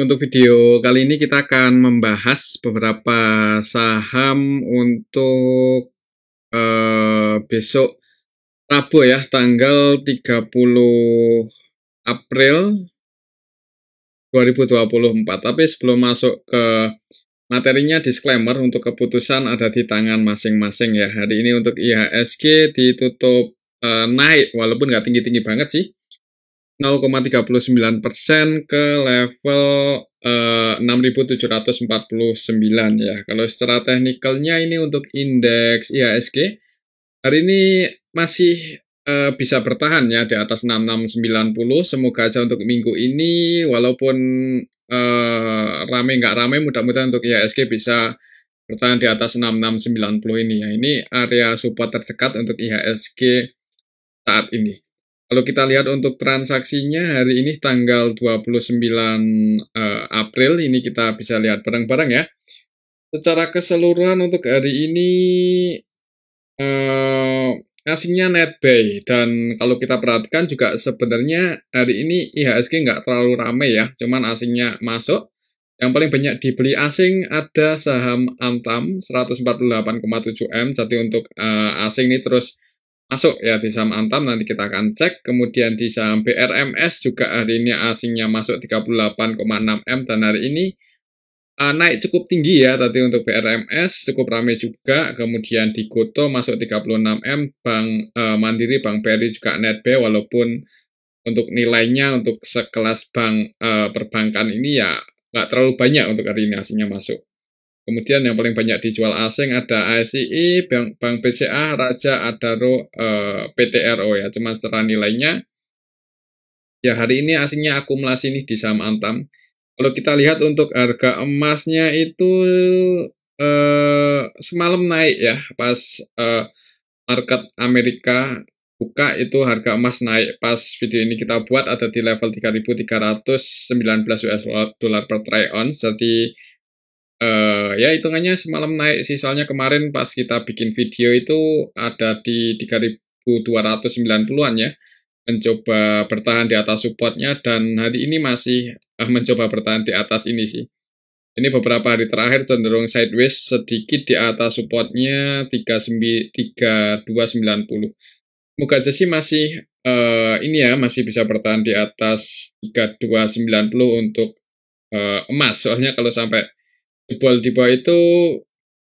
Untuk video kali ini kita akan membahas beberapa saham untuk besok Rabu ya, tanggal 30 April 2024. Tapi sebelum masuk ke materinya, disclaimer untuk keputusan ada di tangan masing-masing ya. Hari ini untuk IHSG ditutup naik, walaupun nggak tinggi-tinggi banget sih. 0,39% ke level 6.749 ya. Kalau secara teknikalnya ini untuk indeks IHSG hari ini masih bisa bertahan ya di atas 6690. Semoga aja untuk minggu ini walaupun rame nggak rame, mudah-mudahan untuk IHSG bisa bertahan di atas 6690 ini ya. Ini area support terdekat untuk IHSG saat ini. Kalau kita lihat untuk transaksinya hari ini tanggal 29 April, ini kita bisa lihat bareng-bareng ya. Secara keseluruhan untuk hari ini asingnya netbuy, dan kalau kita perhatikan juga sebenarnya hari ini IHSG nggak terlalu ramai ya, cuman asingnya masuk. Yang paling banyak dibeli asing ada saham Antam 148,7 M, jadi untuk asing ini terus masuk ya di saham Antam, nanti kita akan cek. Kemudian di saham BRMS juga hari ini asingnya masuk 38,6 M, dan hari ini naik cukup tinggi ya tadi untuk BRMS, cukup ramai juga. Kemudian di Goto masuk 36 M, Bank Mandiri, Bank BRI juga netbuy, walaupun untuk nilainya untuk sekelas bank perbankan ini ya nggak terlalu banyak untuk hari ini asingnya masuk. Kemudian yang paling banyak dijual asing ada ASII, Bank BCA, Raja, Adaro, PTRO ya. Cuma secara nilainya, ya hari ini asingnya akumulasi nih di saham Antam. Kalau kita lihat untuk harga emasnya itu semalam naik ya, pas market Amerika buka itu harga emas naik. Pas video ini kita buat ada di level 3.319 US dollar per troy ounce. Jadi ya hitungannya semalam naik sih, soalnya kemarin pas kita bikin video itu ada di 3.290-an ya, mencoba bertahan di atas supportnya, dan hari ini masih mencoba bertahan di atas ini sih. Ini beberapa hari terakhir cenderung sideways sedikit di atas supportnya 3290. Semoga aja sih masih ini ya, masih bisa bertahan di atas 3290 untuk emas, soalnya kalau sampai jebol di bawah itu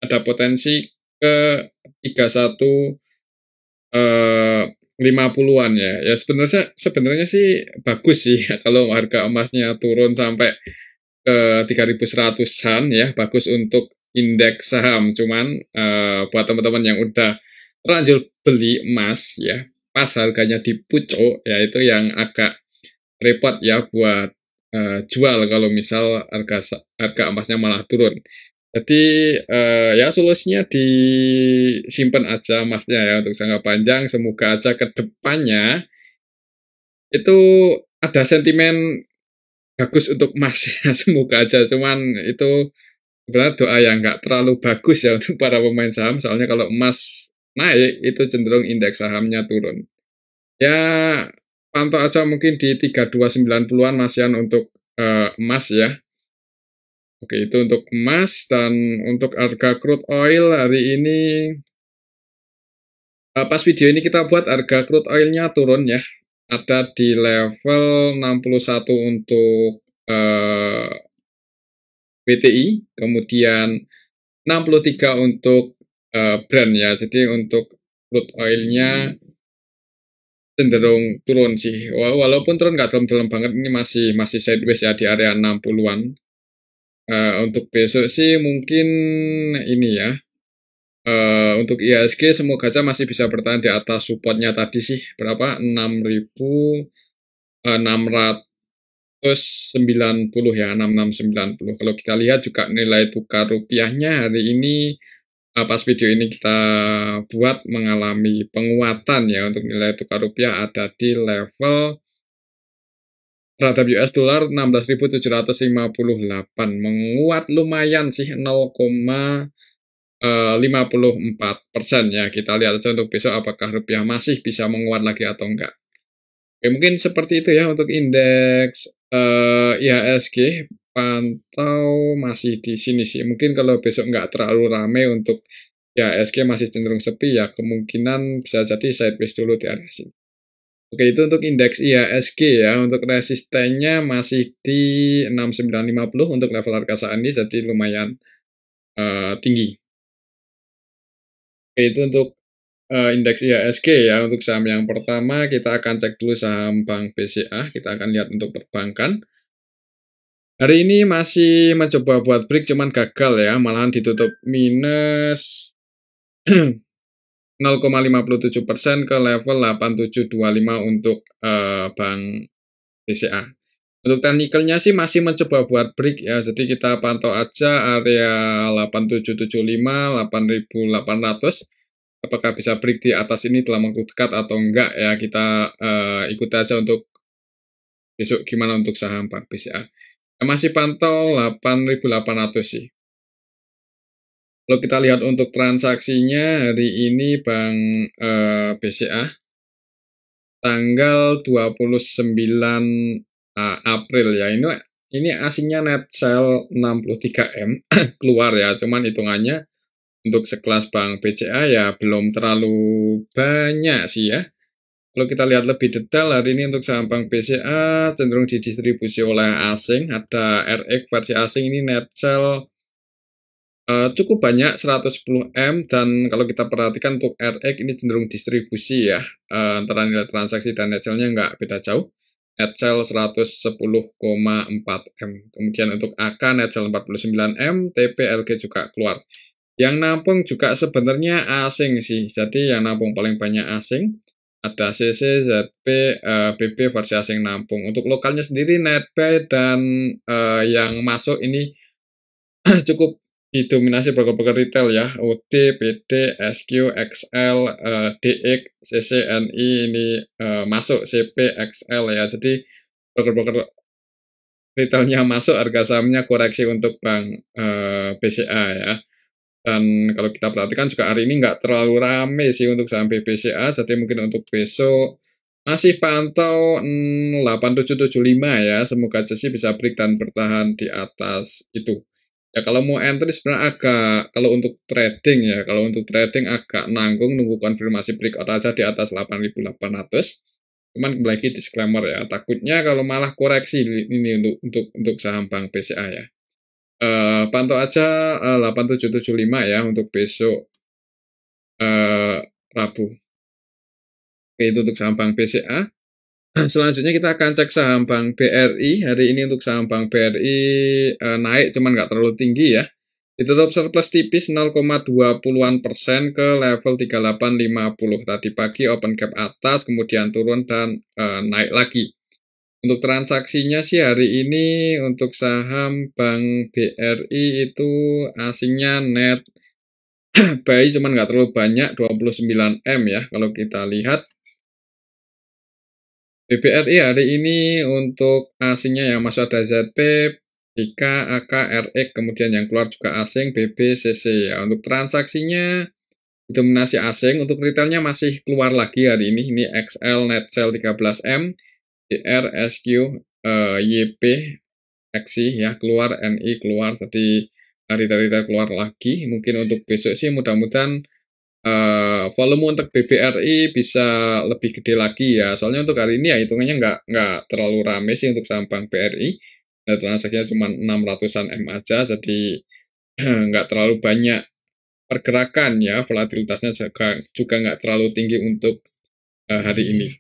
ada potensi ke 3150-an ya. Ya sebenarnya sih bagus sih kalau harga emasnya turun sampai ke 3100-an ya, bagus untuk indeks saham. Cuman buat teman-teman yang udah terlanjur beli emas ya, pas harganya dipucuk ya, itu yang agak repot ya buat jual kalau misal harga emasnya malah turun. Jadi ya solusinya disimpan aja emasnya ya untuk jangka panjang. Semoga aja ke depannya itu ada sentimen bagus untuk emas ya, semoga aja. Cuman itu sebenarnya doa yang nggak terlalu bagus ya untuk para pemain saham, soalnya kalau emas naik itu cenderung indeks sahamnya turun. Ya pantau aja mungkin di 3290-an masihan untuk emas ya. Oke, itu untuk emas. Dan untuk harga crude oil hari ini, pas video ini kita buat harga crude oilnya turun ya, ada di level 61 untuk WTI, kemudian 63 untuk Brent ya. Jadi untuk crude oilnya cenderung turun sih, walaupun turun nggak dalam-dalam banget, ini masih sideways ya di area 60-an. Untuk besok sih mungkin ini ya, untuk IHSG semoga aja masih bisa bertahan di atas supportnya tadi sih, berapa, 6.690 ya, 6690. Kalau kita lihat juga nilai tukar rupiahnya hari ini, pas video ini kita buat mengalami penguatan ya. Untuk nilai tukar rupiah ada di level terhadap US dollar 16.758, menguat lumayan sih 0,54% ya. Kita lihat aja untuk besok apakah rupiah masih bisa menguat lagi atau enggak. Oke, mungkin seperti itu ya untuk indeks IHSG. pantau masih di sini sih. Mungkin kalau besok nggak terlalu rame untuk IHSG masih cenderung sepi ya, kemungkinan bisa jadi sideways dulu di area sini. Oke, itu untuk indeks IHSG ya. Untuk resistennya masih di 6950 untuk level harga saat ini, jadi lumayan tinggi. Oke, itu untuk indeks IHSG ya. Untuk saham yang pertama, kita akan cek dulu saham Bank BCA. Kita akan lihat untuk perbankan. Hari ini masih mencoba buat break, cuman gagal ya. Malahan ditutup minus 0,57% ke level 8725 untuk Bank BCA. Untuk teknikalnya sih masih mencoba buat break ya, jadi kita pantau aja area 8775, 8800. Apakah bisa break di atas ini dalam waktu dekat atau enggak ya, kita ikuti aja untuk besok gimana untuk saham Bank BCA. Masih pantau 8.800 sih. Kalau kita lihat untuk transaksinya hari ini Bank BCA tanggal 29 April ya, ini asingnya net sell 63M keluar ya, cuman hitungannya untuk sekelas Bank BCA ya belum terlalu banyak sih ya. Kalau kita lihat lebih detail hari ini untuk saham Bank BCA cenderung didistribusi oleh asing, ada RX versi asing ini net sell cukup banyak 110M, dan kalau kita perhatikan untuk RX ini cenderung distribusi ya, antara nilai transaksi dan net sell-nya nggak beda jauh. Net sell 110,4M. Kemudian untuk AK net sell 49M, TPLG juga keluar. Yang nampung juga sebenarnya asing sih, jadi yang nampung paling banyak asing. Ada CC, ZP, BB versi asing nampung. Untuk lokalnya sendiri netbuy dan yang masuk ini cukup didominasi broker-broker retail ya, OD, PD, SQ, XL, DX, CCNI ini masuk, CP, XL ya. Jadi broker-broker retailnya masuk, harga sahamnya koreksi untuk Bank BCA ya. Dan kalau kita perhatikan juga hari ini nggak terlalu rame sih untuk saham BBCA, jadi mungkin untuk besok masih pantau 8775 ya, semoga aja sih bisa break dan bertahan di atas itu. Ya kalau mau entry sebenarnya agak, kalau untuk trading ya, kalau untuk trading agak nanggung, nunggu konfirmasi breakout aja di atas 8800. Cuman kembali lagi disclaimer ya, takutnya kalau malah koreksi ini untuk saham Bank BCA ya. Pantau aja 8775 ya untuk besok Rabu. Oke, itu untuk saham Bank BCA. Selanjutnya kita akan cek saham Bank BRI. Hari ini untuk saham Bank BRI naik, cuman nggak terlalu tinggi ya. Ditutup surplus tipis 0,20% ke level 3850. Tadi pagi open cap atas, kemudian turun dan naik lagi. Untuk transaksinya sih hari ini untuk saham Bank BRI itu asingnya net buy, cuman nggak terlalu banyak, 29M ya. Kalau kita lihat BBRI hari ini untuk asingnya yang masuk ada ZP, IK, AK, RX, kemudian yang keluar juga asing, BBCC ya. Untuk transaksinya dominasi asing, untuk retailnya masih keluar lagi hari ini XL net sell 13M, DR, SQ, YP, XI ya keluar, NI keluar, jadi retail-retail keluar lagi. Mungkin untuk besok sih mudah-mudahan volume untuk BBRI bisa lebih gede lagi ya. Soalnya untuk hari ini ya hitungannya nggak terlalu rame sih untuk saham Bank BRI. Nah, transaksinya cuma 600-an M aja, jadi nggak terlalu banyak pergerakan ya. Volatilitasnya juga nggak terlalu tinggi untuk hari ini.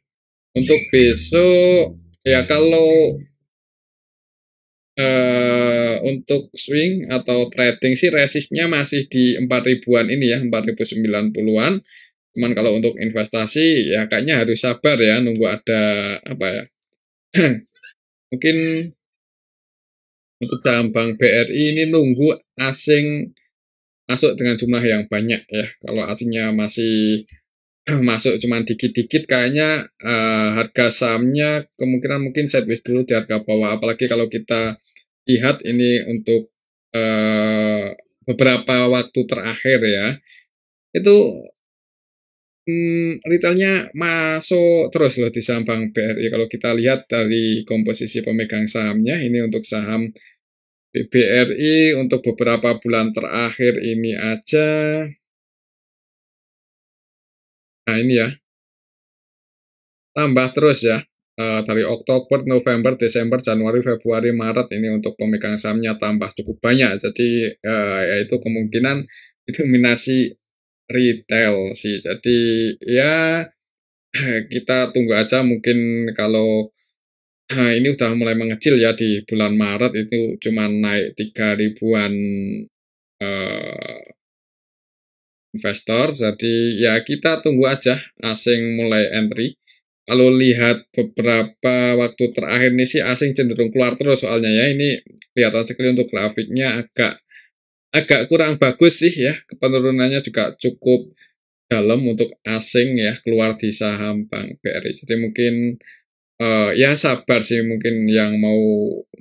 Untuk besok ya kalau untuk swing atau trading sih resistnya masih di 4.000-an ini ya, 4.090-an. Cuman kalau untuk investasi ya kayaknya harus sabar ya, nunggu ada apa ya. Mungkin untuk saham Bank BRI ini nunggu asing masuk dengan jumlah yang banyak ya. Kalau asingnya masih masuk cuman dikit-dikit, kayaknya harga sahamnya kemungkinan mungkin sideways dulu di harga bawah. Apalagi kalau kita lihat ini untuk beberapa waktu terakhir ya, itu retailnya masuk terus loh di saham Bank BRI. Kalau kita lihat dari komposisi pemegang sahamnya, ini untuk saham BBRI untuk beberapa bulan terakhir ini aja. Nah ini ya, tambah terus ya. Dari Oktober, November, Desember, Januari, Februari, Maret ini untuk pemegang sahamnya tambah cukup banyak. Jadi yaitu kemungkinan itu dominasi retail sih. Jadi ya kita tunggu aja mungkin kalau ini udah mulai mengecil ya di bulan Maret itu cuma naik 3 ribuan investor. Jadi ya kita tunggu aja asing mulai entry. Kalau lihat beberapa waktu terakhir ini sih asing cenderung keluar terus soalnya ya ini kelihatan sekali untuk grafiknya agak agak kurang bagus sih ya. Penurunannya juga cukup dalam untuk asing ya keluar di saham Bank BRI. Jadi mungkin ya sabar sih mungkin yang mau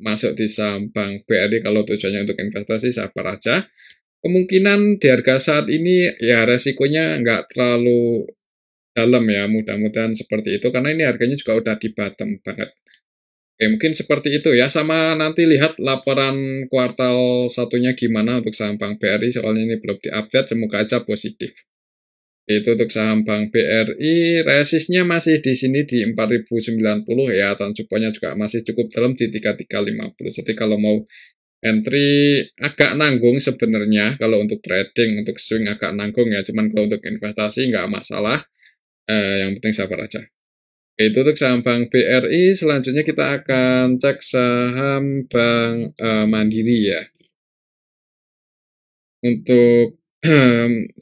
masuk di saham Bank BRI kalau tujuannya untuk investasi sabar aja. Kemungkinan di harga saat ini ya resikonya nggak terlalu dalam ya, mudah-mudahan seperti itu karena ini harganya juga udah di bottom banget. Oke, mungkin seperti itu ya. Sama nanti lihat laporan kuartal satunya gimana untuk saham Bank BRI soalnya ini belum diupdate, semoga aja positif. Itu untuk saham Bank BRI, resistnya masih di sini di 4090 ya, dan supportnya juga masih cukup dalam di 3350. Jadi kalau mau entry agak nanggung sebenarnya kalau untuk trading, untuk swing agak nanggung ya, cuman kalau untuk investasi nggak masalah, yang penting sabar aja. Itu untuk saham Bank BRI, selanjutnya kita akan cek saham Bank Mandiri ya. Untuk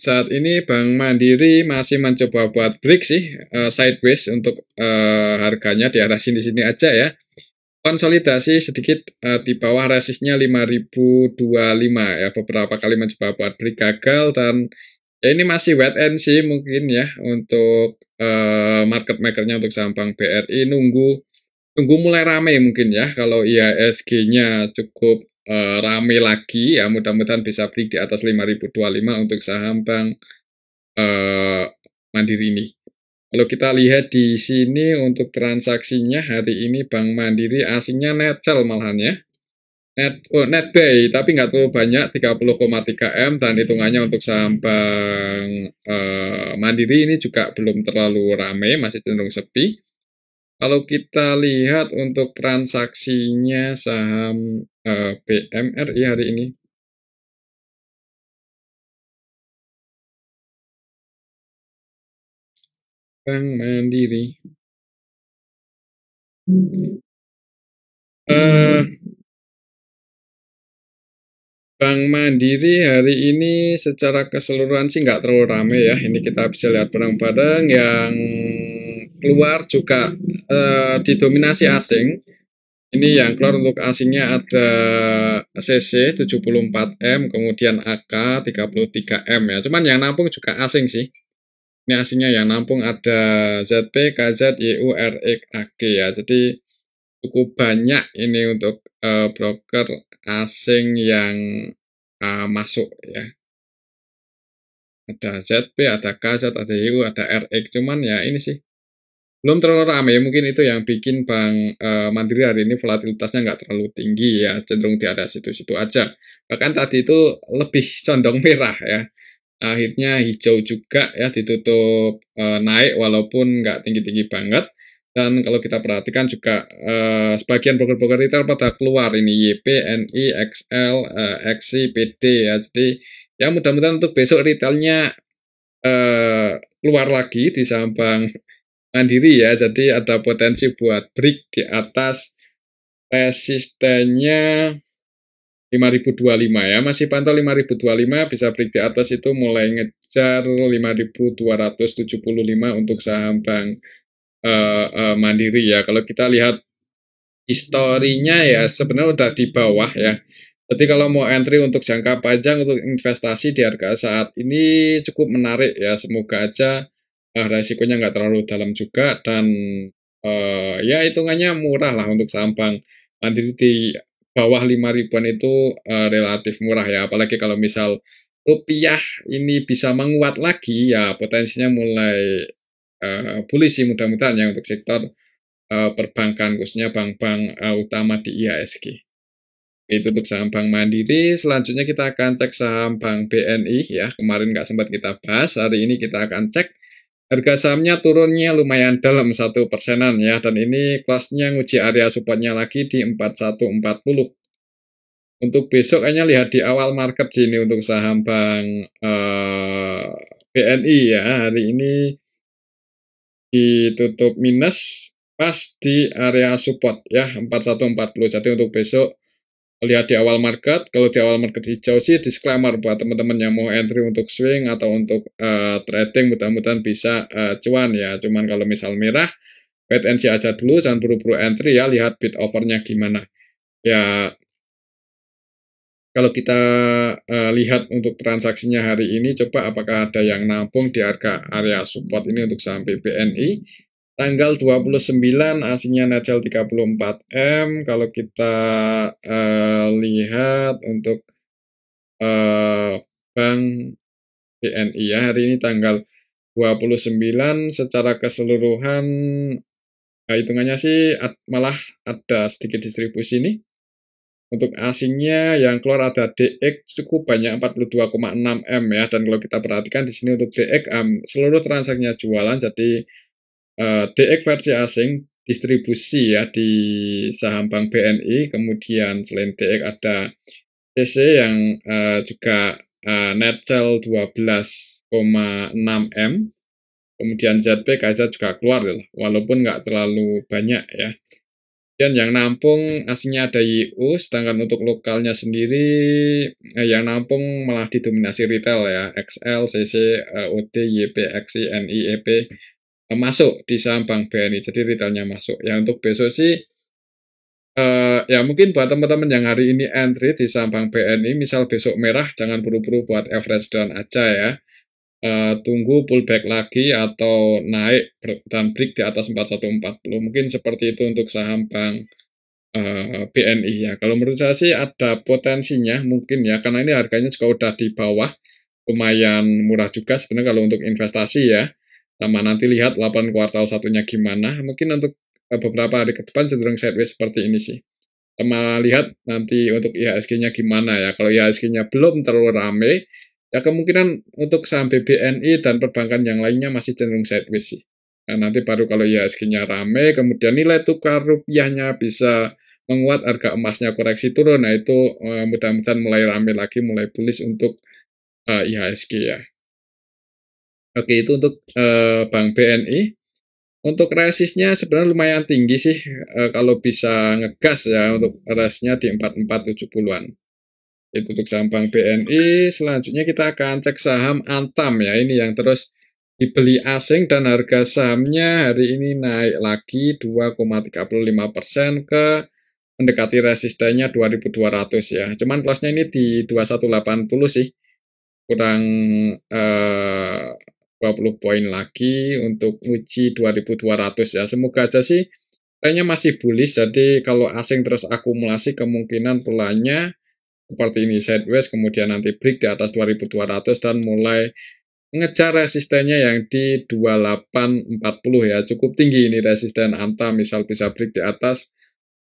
saat ini Bank Mandiri masih mencoba buat break sih, sideways untuk harganya di arah sini-sini aja ya. Konsolidasi sedikit di bawah resistnya 5025 ya, beberapa kali mencoba buat break gagal dan ya ini masih wait and see mungkin ya untuk market makernya untuk saham Bank BRI tunggu mulai rame mungkin ya kalau IHSG-nya cukup rame lagi ya mudah-mudahan bisa break di atas 5025 untuk saham Bank Mandiri ini. Kalau kita lihat di sini untuk transaksinya hari ini Bank Mandiri asingnya net sell malahan ya. Net buy tapi nggak terlalu banyak 30,3 M dan hitungannya untuk saham Bank Mandiri ini juga belum terlalu rame, masih cenderung sepi. Kalau kita lihat untuk transaksinya saham BMRI hari ini, Bank Mandiri. Eh, Bank Mandiri hari ini secara keseluruhan sih nggak terlalu rame ya. Ini kita bisa lihat bareng-bareng yang keluar juga didominasi asing. Ini yang keluar untuk asingnya ada CC 74M, kemudian AK 33M ya. Cuman yang nampung juga asing sih. Ini asingnya yang nampung ada ZP, KZ, YU, RX, AG ya. Jadi cukup banyak ini untuk broker asing yang masuk ya. Ada ZP, ada KZ, ada YU, ada RX. Cuman ya ini sih belum terlalu ramai, mungkin itu yang bikin Bank Mandiri hari ini volatilitasnya nggak terlalu tinggi ya, cenderung di area situ-situ aja. Bahkan tadi itu lebih condong merah ya. Akhirnya hijau juga ya, ditutup naik walaupun nggak tinggi-tinggi banget. Dan kalau kita perhatikan juga sebagian broker-broker retail pada keluar ini YP, NI, XL, XI, PD ya. Jadi ya mudah-mudahan untuk besok retailnya keluar lagi di saham Bank Mandiri ya. Jadi ada potensi buat break di atas resistennya 5025 ya. Masih pantau 5025, bisa break di atas itu mulai ngejar 5275 untuk saham Bank Mandiri ya. Kalau kita lihat historinya ya sebenarnya udah di bawah ya. Jadi kalau mau entry untuk jangka panjang untuk investasi di harga saat ini cukup menarik ya. Semoga aja resikonya nggak terlalu dalam juga dan ya hitungannya murah lah untuk saham Bank Mandiri di bawah 5 ribuan itu relatif murah ya. Apalagi kalau misal rupiah ini bisa menguat lagi ya potensinya mulai bullish sih mudah-mudahan ya untuk sektor perbankan khususnya bank-bank utama di IHSG. Itu untuk saham Bank Mandiri. Selanjutnya kita akan cek saham Bank BNI ya. Kemarin nggak sempat kita bahas. Hari ini kita akan cek harga sahamnya turunnya lumayan dalam 1%-an ya. Dan ini close-nya nguji area supportnya lagi di 4140. Untuk besok kayaknya lihat di awal market sini untuk saham Bank BNI ya. Hari ini ditutup minus pas di area support ya 4140. Jadi untuk besok lihat di awal market. Kalau di awal market hijau sih disclaimer buat teman-teman yang mau entry untuk swing atau untuk trading, mudah-mudahan bisa cuan ya. Cuman kalau misal merah, wait and see aja dulu, jangan buru-buru entry ya, lihat bid offernya gimana ya. Kalau kita lihat untuk transaksinya hari ini, coba apakah ada yang nampung di harga area support ini untuk saham BBNI. Tanggal 29 aslinya net sell 34M. Kalau kita lihat untuk Bank BNI ya, hari ini tanggal 29 secara keseluruhan hitungannya sih malah ada sedikit distribusi nih. Untuk asingnya yang keluar ada DX cukup banyak 42,6 M ya, dan kalau kita perhatikan di sini untuk DX seluruh transaksinya jualan, jadi DX versi asing distribusi ya di saham Bank BNI. Kemudian selain DX ada CC yang juga net sell 12,6 M. Kemudian ZP aja juga keluar walaupun nggak terlalu banyak ya. Dan yang nampung aslinya ada YU, sedangkan untuk lokalnya sendiri yang nampung malah didominasi retail ya, XL, CC, OD, YP, XI, NI, EP masuk di saham Bank BNI, jadi retailnya masuk. Ya untuk besok sih ya mungkin buat teman-teman yang hari ini entry di saham Bank BNI, misal besok merah, jangan buru-buru buat average down aja ya. Tunggu pullback lagi atau naik dan break di atas 4140. Mungkin seperti itu untuk saham Bank BNI ya. Kalau menurut saya sih ada potensinya mungkin ya, karena ini harganya juga udah di bawah, lumayan murah juga sebenarnya kalau untuk investasi ya. Sama nanti lihat laporan kuartal satunya gimana. Mungkin untuk beberapa hari ke depan cenderung sideways seperti ini sih. Sama lihat nanti untuk IHSG-nya gimana ya. Kalau IHSG-nya belum terlalu rame, ya kemungkinan untuk saham BBNI dan perbankan yang lainnya masih cenderung sideways sih. Nah, nanti baru kalau IHSG-nya rame, kemudian nilai tukar rupiahnya bisa menguat, harga emasnya koreksi turun, nah itu mudah-mudahan mulai rame lagi, mulai bullish untuk IHSG ya. Oke, itu untuk Bank BNI. Untuk resistnya sebenarnya lumayan tinggi sih, kalau bisa ngegas ya, untuk resistnya di 4470-an. Itu untuk saham Bank BNI. Selanjutnya kita akan cek saham Antam ya, ini yang terus dibeli asing dan harga sahamnya hari ini naik lagi 2,35% ke mendekati resistennya 2200 ya. Cuman close-nya ini di 2180 sih. Kurang 20 poin lagi untuk uji 2200 ya. Semoga aja sih kayaknya masih bullish. Jadi kalau asing terus akumulasi, kemungkinan polanya seperti ini sideways, kemudian nanti break di atas 2200 dan mulai ngejar resistennya yang di 2840 ya. Cukup tinggi ini resisten Antam, misal bisa break di atas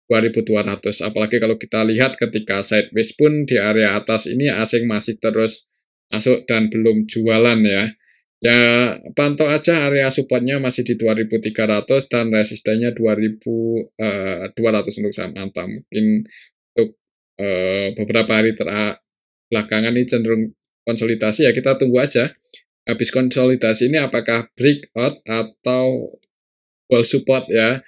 2200. Apalagi kalau kita lihat ketika sideways pun di area atas ini asing masih terus masuk dan belum jualan ya. Ya pantau aja area supportnya masih di 2300 dan resistennya 2200 untuk saham Antam. Mungkin untuk beberapa hari belakangan ini cenderung konsolidasi ya, kita tunggu aja. Habis konsolidasi ini apakah breakout atau wall support ya.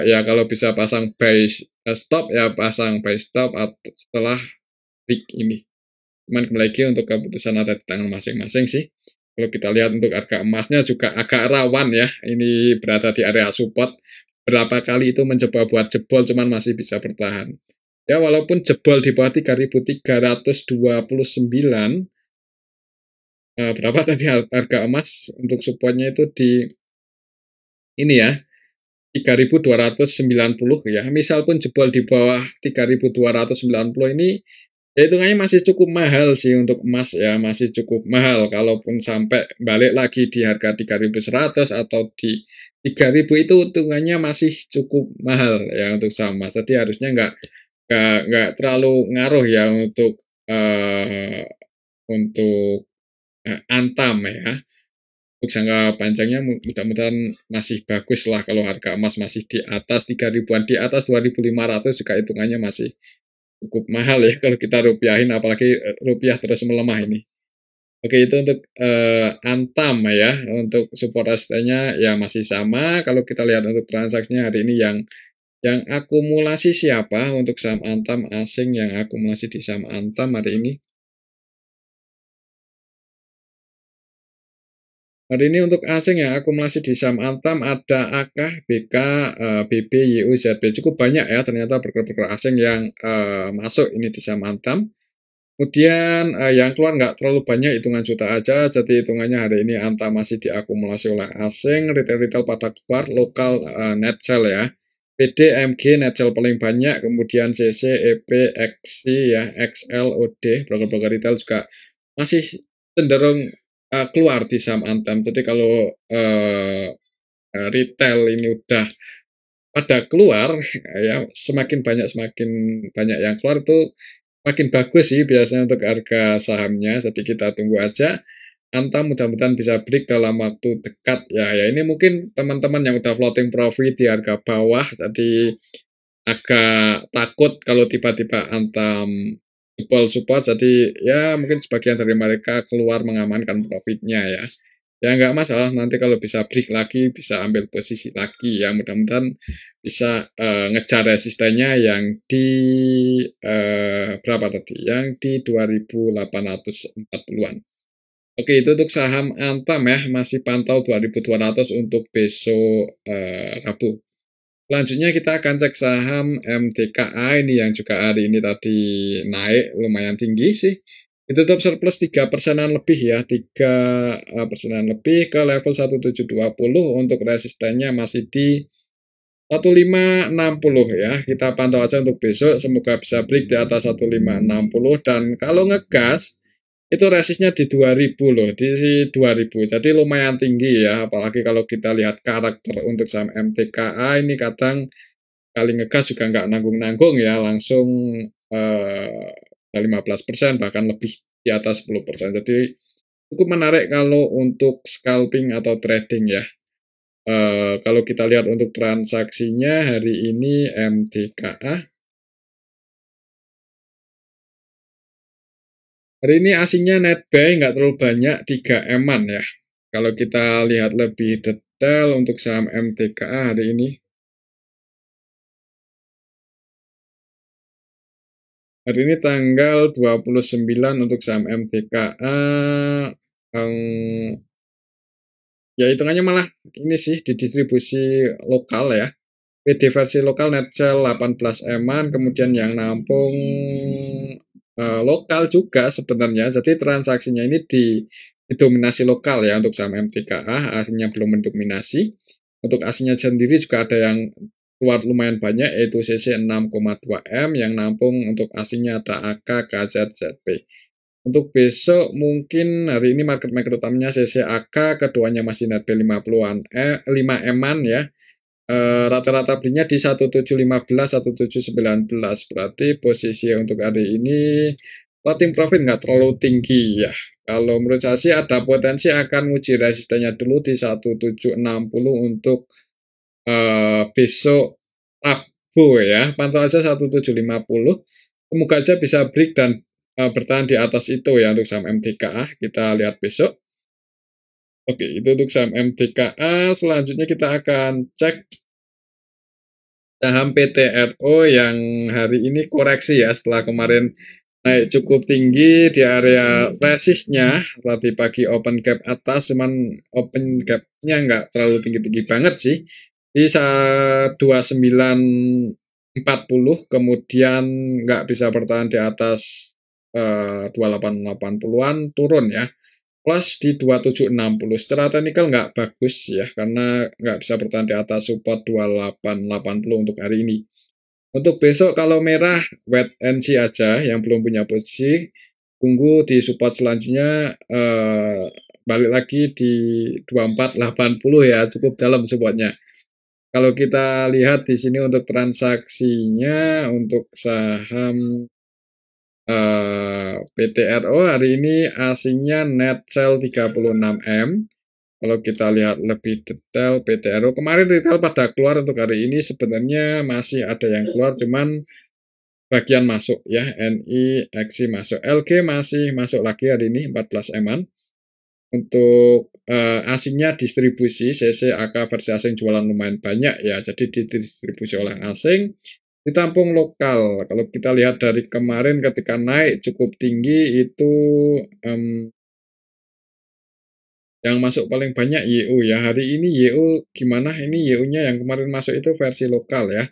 Ya kalau bisa pasang buy stop ya pasang buy stop setelah break ini. Cuman kembali lagi untuk keputusan ada di tangan masing-masing sih. Kalau kita lihat untuk harga emasnya juga agak rawan ya. Ini berada di area support. Berapa kali itu mencoba buat jebol cuman masih bisa bertahan. Ya walaupun jebol di bawah 3329, berapa tadi harga emas untuk supportnya itu di ini ya 3290 ya. Misal pun jebol di bawah 3290 ini, ya hitungannya masih cukup mahal sih untuk emas ya, masih cukup mahal. Kalaupun sampai balik lagi di harga 3100 atau di 3000 itu hitungannya masih cukup mahal ya untuk saham emas. Jadi harusnya nggak nggak terlalu ngaruh ya untuk Antam ya. Untuk jangka panjangnya mudah-mudahan masih bagus lah kalau harga emas masih di atas 3.000-an, di atas 2.500 juga hitungannya masih cukup mahal ya kalau kita rupiahin, apalagi rupiah terus melemah ini. Oke, itu untuk Antam ya. Untuk support resistance-nya ya masih sama. Kalau kita lihat untuk transaksinya hari ini yang akumulasi siapa untuk saham Antam asing yang akumulasi di saham Antam hari ini? Hari ini untuk asing yang akumulasi di saham Antam ada AK, BK, BB, YU, ZB. Cukup banyak ya ternyata broker-broker asing yang masuk ini di saham Antam. Kemudian yang keluar nggak terlalu banyak, hitungan juta aja. Jadi hitungannya hari ini Antam masih diakumulasi oleh asing. Retail-retail pada keluar, lokal net sell ya. PD, MG, net sell paling banyak. Kemudian CC, EP, XC ya, XL, OD. Broker-broker retail juga masih cenderung keluar di saham Antam. Jadi kalau retail ini udah pada keluar, ya semakin banyak yang keluar itu makin bagus sih biasanya untuk harga sahamnya. Jadi kita tunggu aja. Antam mudah-mudahan bisa break dalam waktu dekat ya. Ya ini mungkin teman-teman yang udah floating profit di harga bawah, jadi agak takut kalau tiba-tiba Antam support, jadi ya mungkin sebagian dari mereka keluar mengamankan profitnya ya. Ya nggak masalah, nanti kalau bisa break lagi, bisa ambil posisi lagi ya. Mudah-mudahan bisa ngejar resistennya yang di berapa tadi? Yang di 2.840-an. Oke, itu untuk saham Antam ya, masih pantau 2.200 untuk besok Rabu. Selanjutnya kita akan cek saham MTKA ini yang juga hari ini tadi naik lumayan tinggi sih. Itu tetap surplus 3%-an lebih ya, 3%-an lebih ke level 1720. Untuk resistennya masih di 1560 ya. Kita pantau aja untuk besok, semoga bisa break di atas 1560, dan kalau ngegas itu resistnya di 2000 loh, di 2000. Jadi lumayan tinggi ya, apalagi kalau kita lihat karakter untuk saham MTKA ini kadang kali ngegas juga nggak nanggung-nanggung ya, langsung 15% bahkan lebih di atas 10%. Jadi cukup menarik kalau untuk scalping atau trading ya. Kalau kita lihat untuk transaksinya hari ini MTKA. Hari ini asingnya net buy nggak terlalu banyak, 3 M-an ya. Kalau kita lihat lebih detail untuk saham MTKA hari ini. Hari ini tanggal 29 untuk saham MTKA. Ya hitungannya malah ini sih di distribusi lokal ya. PD versi lokal net sell 18 M-an, kemudian yang nampung lokal juga sebenarnya. Jadi transaksinya ini didominasi lokal ya untuk saham MTKA, asingnya belum mendominasi. Untuk asingnya sendiri juga ada yang keluar lumayan banyak, yaitu CC 6,2 M, yang nampung untuk asingnya ada AK, KZ, ZP. Untuk besok mungkin hari ini market maker utamanya CC, AK, keduanya masih net B 50-an, 5 M-an ya. Rata-rata belinya di 1715, 1719. Berarti posisi untuk hari ini floating profit nggak terlalu tinggi ya. Kalau menurut saya sih ada potensi akan uji resistennya dulu di 1760 untuk besok Rabu ya. Pantau aja 1750. Semoga aja bisa break dan bertahan di atas itu ya untuk saham MTKA. Kita lihat besok. Oke, itu untuk saham MTKA. Selanjutnya kita akan cek saham PTRO yang hari ini koreksi ya setelah kemarin naik cukup tinggi di area resistnya. Tadi pagi open gap atas, cuman open gapnya nggak terlalu tinggi-tinggi banget sih. Di 2940, kemudian nggak bisa bertahan di atas 2880-an, turun ya. Plus di 2760. Secara teknikal nggak bagus ya, karena nggak bisa bertahan di atas support 2880 untuk hari ini. Untuk besok kalau merah, wait and see aja, yang belum punya posisi, tunggu di support selanjutnya, balik lagi di 2480 ya, cukup dalam supportnya. Kalau kita lihat di sini untuk transaksinya untuk saham PTRO hari ini asingnya net sell 36M. Kalau kita lihat lebih detail PTRO kemarin retail pada keluar untuk hari ini sebenarnya masih ada yang keluar cuman bagian masuk ya NI, XI masuk, LG masih masuk lagi hari ini 14M-an. Untuk asingnya distribusi CC AK versi asing jualan lumayan banyak ya, jadi didistribusi oleh asing, ditampung lokal. Kalau kita lihat dari kemarin ketika naik cukup tinggi itu yang masuk paling banyak YU ya. Hari ini YU gimana? Ini YU-nya yang kemarin masuk itu versi lokal ya.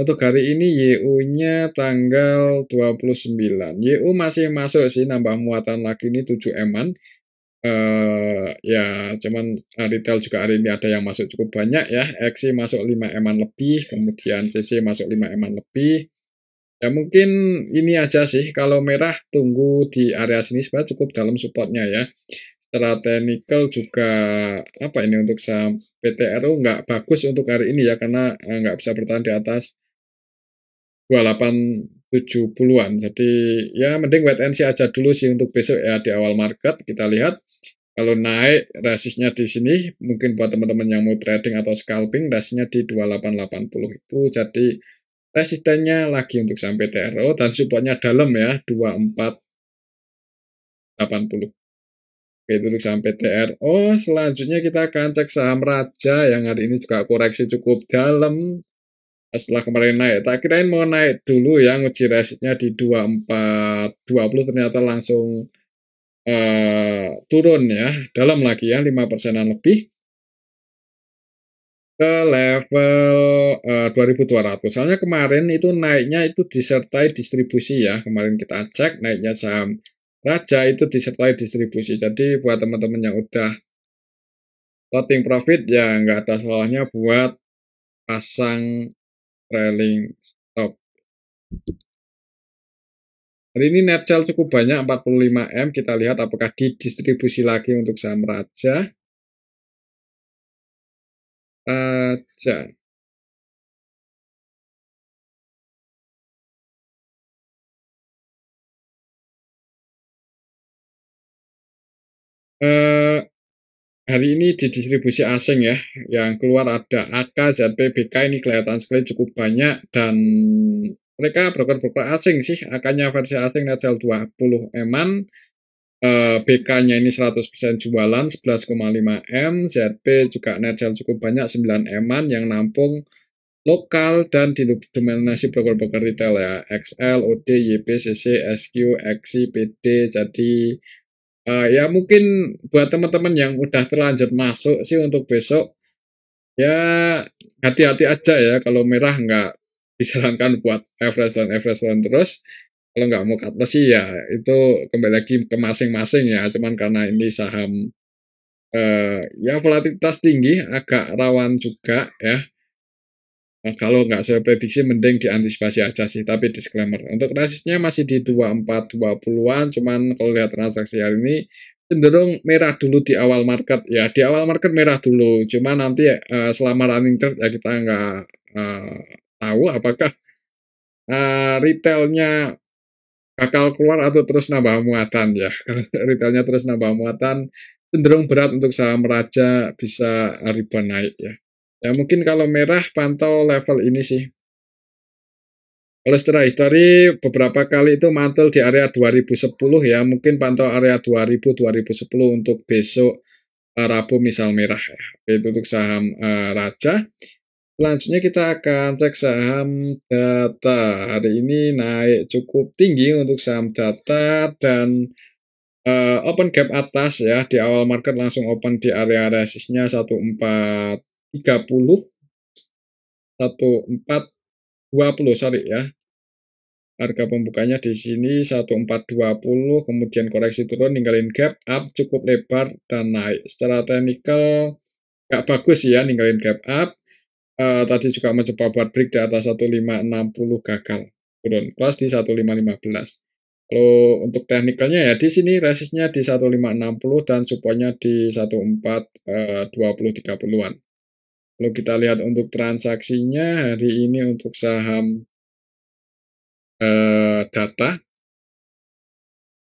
Untuk hari ini YU-nya tanggal 29. YU masih masuk sih, nambah muatan lagi ini 7M-an. Ya cuman retail juga hari ini ada yang masuk cukup banyak ya. XI masuk 5M-an lebih, kemudian CC masuk 5M-an lebih. Ya mungkin ini aja sih, kalau merah tunggu di area sini sebenarnya cukup dalam supportnya ya. Secara technical juga apa ini untuk saham PTRU nggak bagus untuk hari ini ya, karena nggak bisa bertahan di atas 2870-an. Jadi ya mending wait and see aja dulu sih untuk besok ya di awal market. Kita lihat kalau naik resistnya di sini, mungkin buat teman-teman yang mau trading atau scalping, resistnya di 2880 itu jadi resistennya lagi untuk saham PTRO dan supportnya dalam ya 2480. Oke, itu untuk saham PTRO. Selanjutnya kita akan cek saham Raja yang hari ini juga koreksi cukup dalam. Setelah kemarin naik, tak kirain mau naik dulu ya, nguji resistnya di 2420, ternyata langsung turun ya, dalam lagi ya, 5%-an lebih ke level 2200. Soalnya kemarin itu naiknya itu disertai distribusi ya, kemarin kita cek naiknya saham Raja itu disertai distribusi. Jadi buat teman-teman yang udah floating profit ya nggak ada salahnya buat pasang trailing stop. Hari ini net sell cukup banyak 45M. Kita lihat apakah didistribusi lagi untuk saham Raja. Raja. Eh, Hari ini didistribusi asing ya. Yang keluar ada AK, ZP, BK ini kelihatan sekali cukup banyak dan mereka broker-broker asing sih. AK-nya versi asing net sell 20M-an. BK-nya ini 100% jualan 11,5M, ZP juga net sell cukup banyak 9M-an yang nampung lokal dan didominasi broker-broker retail ya, XL, OD, YP, CC, SQ, XI, PD. Jadi ya mungkin buat teman-teman yang udah terlanjur masuk sih untuk besok ya hati-hati aja ya, kalau merah nggak disarankan buat average dan terus. Kalau nggak mau cut loss sih ya itu kembali lagi ke masing-masing ya, cuman karena ini saham ya volatilitas tinggi agak rawan juga ya. Kalau nggak saya prediksi mending diantisipasi aja sih, tapi disclaimer. Untuk resistnya masih di 2420-an, cuman kalau lihat transaksi hari ini cenderung merah dulu di awal market. Ya, di awal market merah dulu, cuman nanti selama running trade ya kita nggak tahu apakah retailnya bakal keluar atau terus nambah muatan ya. Kalau retailnya terus nambah muatan, cenderung berat untuk saham Raja bisa rebound naik ya. Ya mungkin kalau merah pantau level ini sih. Kalau secara histori beberapa kali itu mantul di area 2010 ya, mungkin pantau area 2000-2010 untuk besok Rabu misal merah ya. Itu untuk saham Raja. Selanjutnya kita akan cek saham data. Hari ini naik cukup tinggi untuk saham data dan open gap atas ya. Di awal market langsung open di area resistnya 1430, 1420 sorry ya. Harga pembukanya di sini 1420, kemudian koreksi turun, ninggalin gap up cukup lebar dan naik. Secara teknikal nggak bagus ya, ninggalin gap up. Tadi juga mencoba buat break di atas 1560 gagal. Turun kelas di 1515. Kalau untuk teknikalnya ya di sini resistnya di 1560 dan supportnya di 1420-30-an. Kalau kita lihat untuk transaksinya hari ini untuk saham data,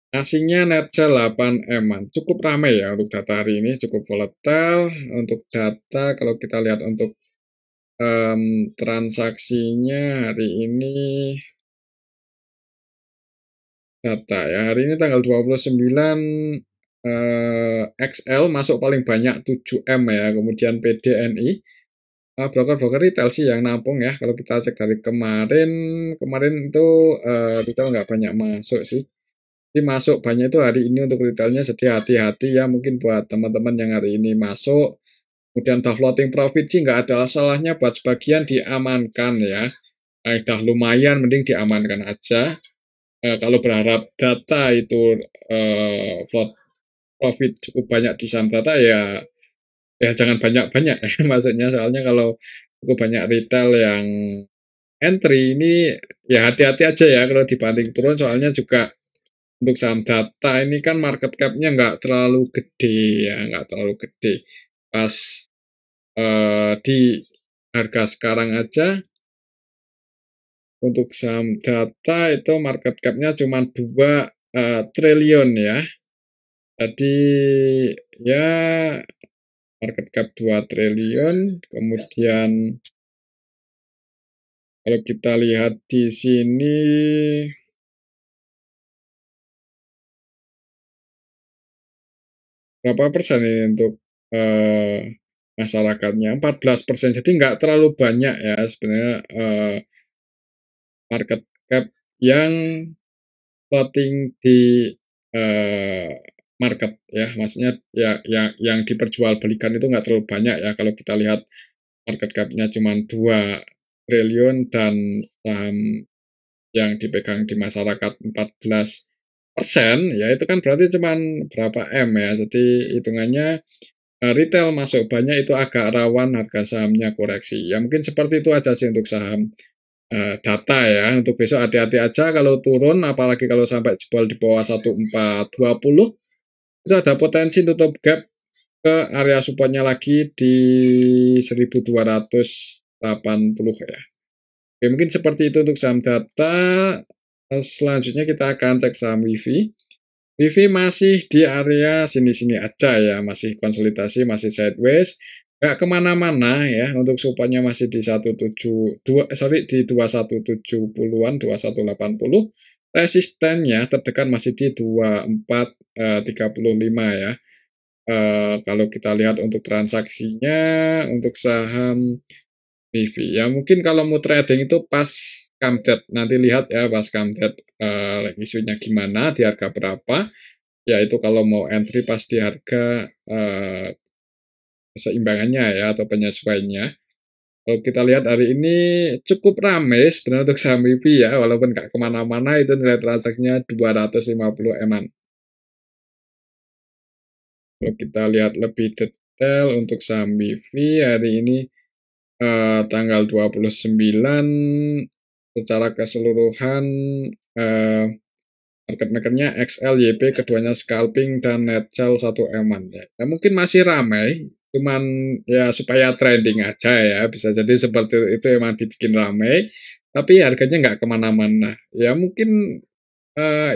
asingnya net sell 8 M-an. Cukup ramai ya untuk data hari ini, cukup volatile. Untuk data, kalau kita lihat untuk transaksinya hari ini, data ya, hari ini tanggal 29 XL masuk paling banyak 7 M ya, kemudian PDNI. Broker-broker retail sih yang nampung ya. Kalau kita cek dari kemarin itu retail nggak banyak masuk sih. Jadi masuk banyak itu hari ini untuk retailnya, jadi hati-hati ya mungkin buat teman-teman yang hari ini masuk. Kemudian dah floating profit sih nggak ada salahnya buat sebagian diamankan ya. Dah lumayan, mending diamankan aja. Kalau berharap data itu float profit cukup banyak di saham data ya jangan banyak-banyak ya. Maksudnya soalnya kalau cukup banyak retail yang entry ini ya hati-hati aja ya kalau dibanting turun, soalnya juga untuk saham data ini kan market cap-nya nggak terlalu gede ya, nggak terlalu gede. Pas di harga sekarang aja untuk saham data itu market cap-nya cuma 2 triliun ya. Jadi ya market cap 2 triliun, kemudian kalau kita lihat di sini berapa persen ini untuk masyarakatnya? 14%. Jadi nggak terlalu banyak ya sebenarnya market cap yang floating di market ya. Maksudnya ya yang diperjualbelikan itu nggak terlalu banyak ya. Kalau kita lihat market cap-nya cuma 2 triliun dan saham yang dipegang di masyarakat 14%, ya itu kan berarti cuma berapa M ya. Jadi hitungannya retail masuk banyak itu agak rawan harga sahamnya koreksi. Ya mungkin seperti itu aja sih untuk saham data ya. Untuk besok hati-hati aja kalau turun, apalagi kalau sampai jebol di bawah 1420, itu ada potensi tutup gap ke area supportnya lagi di 1280 ya. Oke, mungkin seperti itu untuk saham data. Selanjutnya kita akan cek saham WIFI. WIFI masih di area sini-sini aja ya, masih konsolidasi, masih sideways, nggak kemana-mana ya. Untuk supportnya masih di 2170-an, 2180. Resistennya tertekan masih di 2435 ya. Kalau kita lihat untuk transaksinya, untuk saham WIFI ya mungkin kalau mau trading itu pas Camdet, nanti lihat ya pas Camdet isunya gimana, di harga berapa, ya itu kalau mau entry pas di harga keseimbangannya ya atau penyesuaiannya. Kalau kita lihat hari ini cukup ramai sebenarnya untuk saham WIFI ya, walaupun nggak kemana-mana, itu nilai transaksinya 250 M-an. Kalau kita lihat lebih detail untuk saham WIFI hari ini tanggal 29 secara keseluruhan market makernya XL, YP, keduanya scalping dan net sell 1 M-an ya. Ya mungkin masih ramai, cuman ya supaya trading aja ya, bisa jadi seperti itu emang dibikin ramai, tapi harganya nggak kemana-mana. Ya mungkin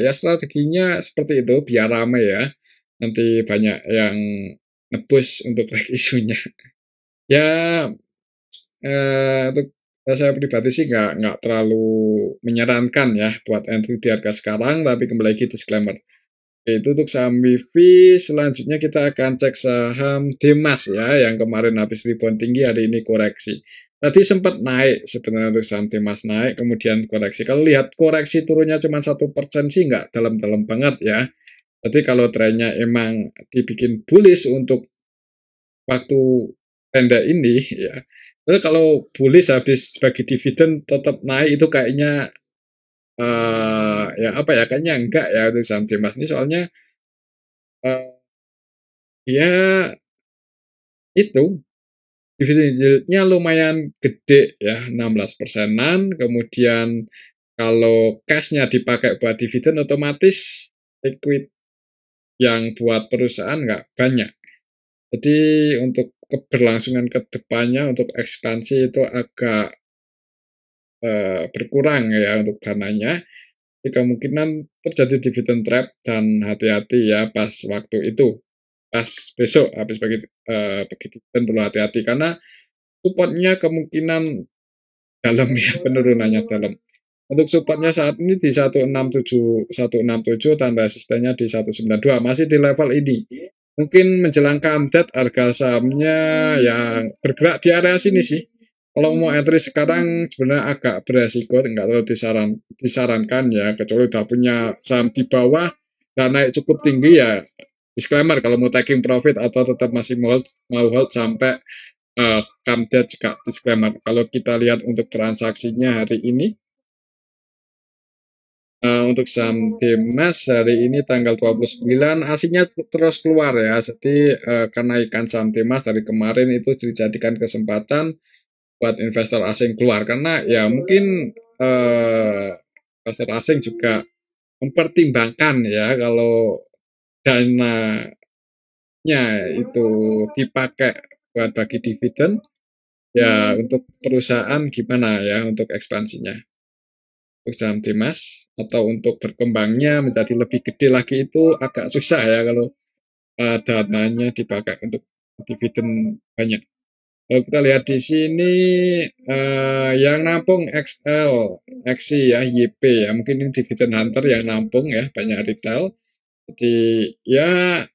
ya strateginya seperti itu biar ramai ya, nanti banyak yang nge-push untuk isunya. Ya untuk saya pribadi sih nggak terlalu menyarankan ya buat entry di harga sekarang, tapi kembali lagi disclaimer. Oke, itu untuk saham WIFI. Selanjutnya kita akan cek saham Demas ya, yang kemarin habis rebound tinggi, hari ini koreksi. Tadi sempat naik sebenarnya untuk saham Demas, naik kemudian koreksi. Kalau lihat koreksi turunnya cuma 1% sih nggak dalam-dalam banget ya. Jadi kalau trennya emang dibikin bullish untuk waktu pendek ini ya. Terus kalau bullish habis bagi dividen tetap naik, itu kayaknya ya apa ya, kayaknya enggak ya untuk saham Demas ini, soalnya uh, dia itu dividen yieldnya lumayan gede ya, 16%-an. Kemudian kalau cashnya dipakai buat dividen, otomatis equity yang buat perusahaan nggak banyak. Jadi untuk keberlangsungan ke depannya untuk ekspansi itu agak berkurang ya untuk dananya, kemungkinan terjadi dividend trap dan hati-hati ya pas waktu itu. Pas besok habis bagi dividen perlu hati-hati karena supportnya kemungkinan dalam ya, penurunannya dalam. Untuk supportnya saat ini di 167 dan resistennya di 192, masih di level ini. Mungkin menjelang kandet harga sahamnya yang bergerak di area sini sih. Kalau mau entry sekarang sebenarnya agak beresiko, nggak terlalu disarankan ya, kecuali udah punya saham di bawah dan naik cukup tinggi ya. Disclaimer, kalau mau taking profit atau tetap masih mau hold sampai kandet juga disclaimer. Kalau kita lihat untuk transaksinya hari ini, untuk saham Dimas hari ini tanggal 29 aslinya terus keluar ya. Jadi kenaikan saham Dimas dari kemarin itu dijadikan kesempatan buat investor asing keluar karena ya mungkin investor asing juga mempertimbangkan ya kalau dananya itu dipakai buat bagi dividen ya untuk perusahaan gimana ya untuk ekspansinya. Saham Dimas atau untuk berkembangnya menjadi lebih gede lagi itu agak susah ya kalau dananya dipakai untuk dividen banyak. Kalau kita lihat di sini yang nampung XL, XI ya, YP ya, mungkin ini dividen hunter yang nampung ya, banyak retail. Jadi ya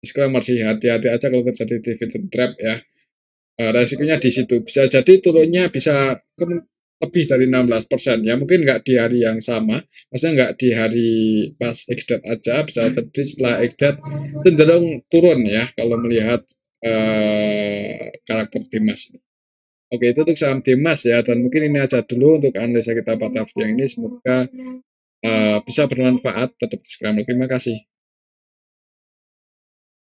disclaimer sih hati-hati aja kalau terjadi dividen trap ya. Resikonya di situ bisa jadi turunnya bisa lebih dari 16% ya, mungkin nggak di hari yang sama, maksudnya nggak di hari pas ex-date aja, bisa terjadi setelah ex-date cenderung turun ya kalau melihat karakter Dimas. Oke, itu untuk saham Dimas ya, dan mungkin ini aja dulu untuk analisa kita pada video ini, semoga bisa bermanfaat. Tetap disclaimer, terima kasih.